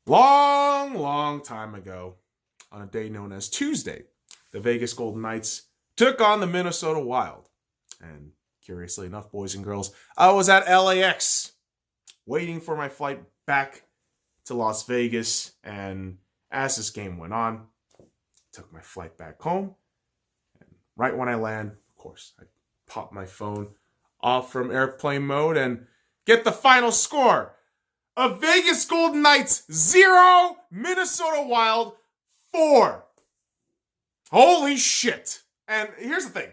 Long time ago, on a day known as Tuesday, the Vegas Golden Knights took on the Minnesota Wild. And curiously enough, boys and girls, I was at LAX waiting for my flight back to Las Vegas. And as this game went on, I took my flight back home. And right when I land, of course, I pop my phone off from airplane mode and get the final score of Vegas Golden Knights 0, Minnesota Wild 4. Holy shit. And here's the thing.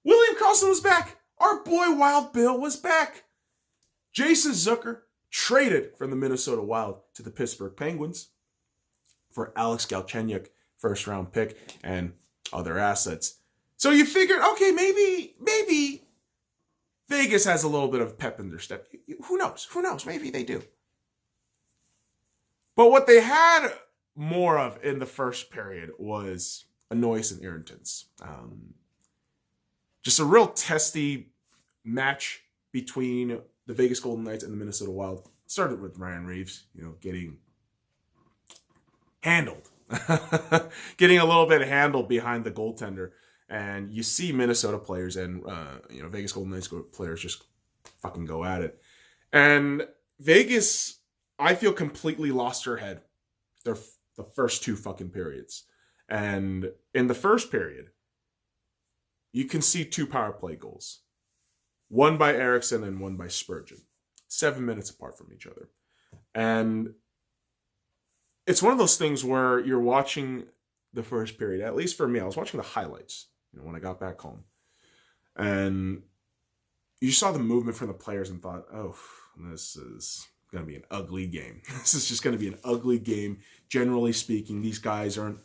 William Karlsson was back. Our boy Wild Bill was back. Jason Zucker traded from the Minnesota Wild to the Pittsburgh Penguins for Alex Galchenyuk, first round pick, and other assets. So you figured, okay, maybe Vegas has a little bit of pep in their step. Who knows? Maybe they do. But what they had more of in the first period was annoyance and irritants. Just a real testy match between the Vegas Golden Knights and the Minnesota Wild. Started with Ryan Reeves, getting handled. Getting a little bit handled behind the goaltender. And you see Minnesota players and Vegas Golden Knights players just fucking go at it. And Vegas, I feel, completely lost her head the first two fucking periods. And in the first period, you can see two power play goals. One by Eriksson and one by Spurgeon. 7 minutes apart from each other. And it's one of those things where you're watching the first period. At least for me, I was watching the highlights when I got back home. And you saw the movement from the players and thought, oh, this is going to be an ugly game. This is just going to be an ugly game. Generally speaking, these guys aren't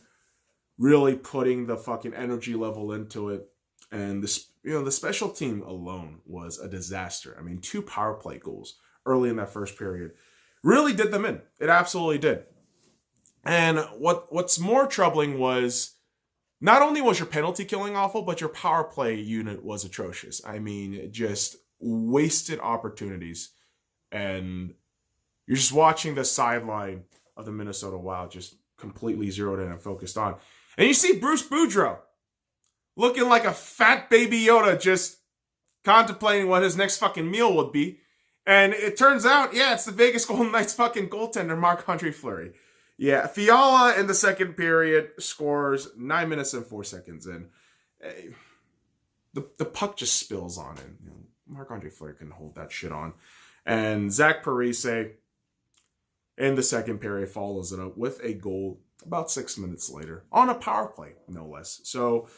really putting the fucking energy level into it. And the special team alone was a disaster. I mean, 2 power play goals early in that first period really did them in. It absolutely did. And what's more troubling was not only was your penalty killing awful, but your power play unit was atrocious. I mean, just wasted opportunities. And you're just watching the sideline of the Minnesota Wild just completely zeroed in and focused on. And you see Bruce Boudreau looking like a fat baby Yoda, just contemplating what his next fucking meal would be. And it turns out, it's the Vegas Golden Knights fucking goaltender, Marc-Andre Fleury. Yeah, Fiala in the second period scores 9 minutes and 4 seconds in. The puck just spills on him. Marc-Andre Fleury can hold that shit on. And Zach Parise in the second period follows it up with a goal about 6 minutes later on a power play, no less. So,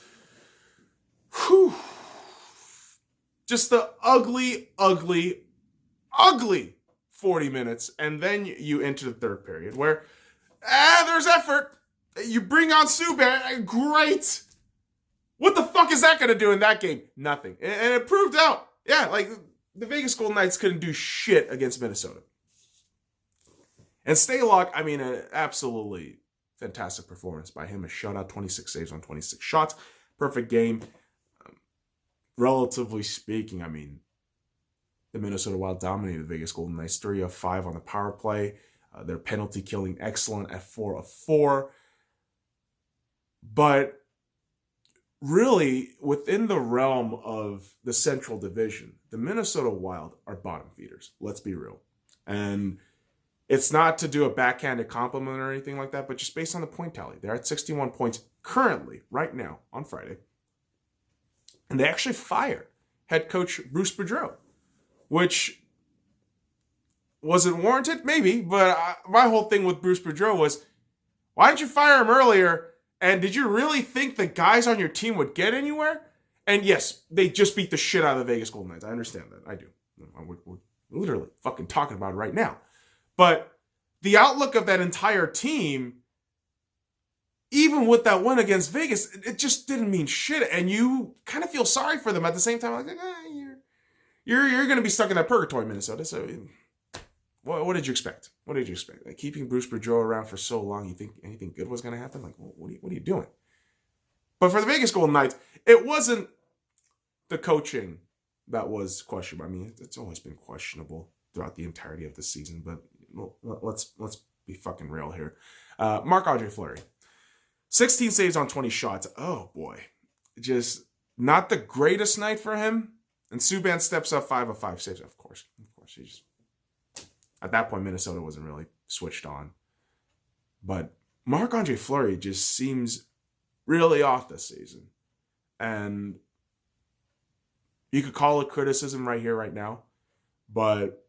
just the ugly 40 minutes. And then you enter the third period where there's effort. You bring on Subban. Great. What the fuck is that going to do in that game? Nothing. And it proved out. Yeah, like the Vegas Golden Knights couldn't do shit against Minnesota. And Stalock, I mean, an absolutely fantastic performance by him. A shutout, 26 saves on 26 shots. Perfect game. Relatively speaking, I mean, the Minnesota Wild dominated the Vegas Golden Knights 3 of 5 on the power play. Their penalty killing excellent at 4 of 4. But really, within the realm of the Central Division, the Minnesota Wild are bottom feeders. Let's be real. And it's not to do a backhanded compliment or anything like that, but just based on the point tally. They're at 61 points currently, right now, on Friday. And they actually fired head coach Bruce Boudreau, which wasn't warranted, maybe, but my whole thing with Bruce Boudreau was, why did you fire him earlier? And did you really think the guys on your team would get anywhere? And yes, they just beat the shit out of the Vegas Golden Knights. I understand that. I do. We're literally fucking talking about it right now. But the outlook of that entire team, even with that win against Vegas, it just didn't mean shit. And you kind of feel sorry for them at the same time. Like, you're going to be stuck in that purgatory, Minnesota. So what did you expect? Like, keeping Bruce Boudreau around for so long, you think anything good was going to happen? Like, what are you doing? But for the Vegas Golden Knights, it wasn't the coaching that was questionable. I mean, it's always been questionable throughout the entirety of the season. But let's be fucking real here. Marc-Andre Fleury. 16 saves on 20 shots. Oh, boy. Just not the greatest night for him. And Subban steps up 5 of 5 saves. Of course. He just... At that point, Minnesota wasn't really switched on. But Marc-Andre Fleury just seems really off this season. And you could call it criticism right here, right now. But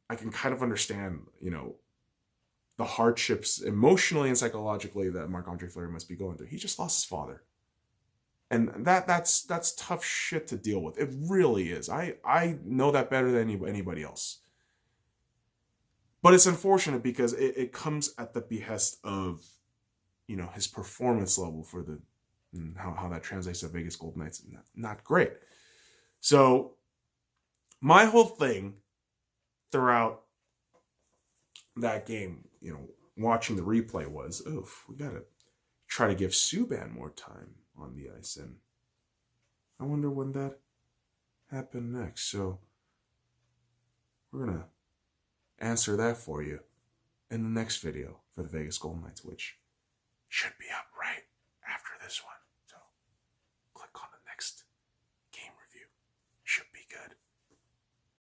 I can kind of understand, the hardships emotionally and psychologically that Marc-Andre Fleury must be going through. He just lost his father. And that's tough shit to deal with. It really is. I know that better than anybody else. But it's unfortunate because it comes at the behest of, his performance level for how that translates to Vegas Golden Knights. Not great. So my whole thing throughout that game, watching the replay was, we got to try to give Subban more time on the ice. And I wonder when that happened next. So we're going to answer that for you in the next video for the Vegas Golden Knights, which should be up right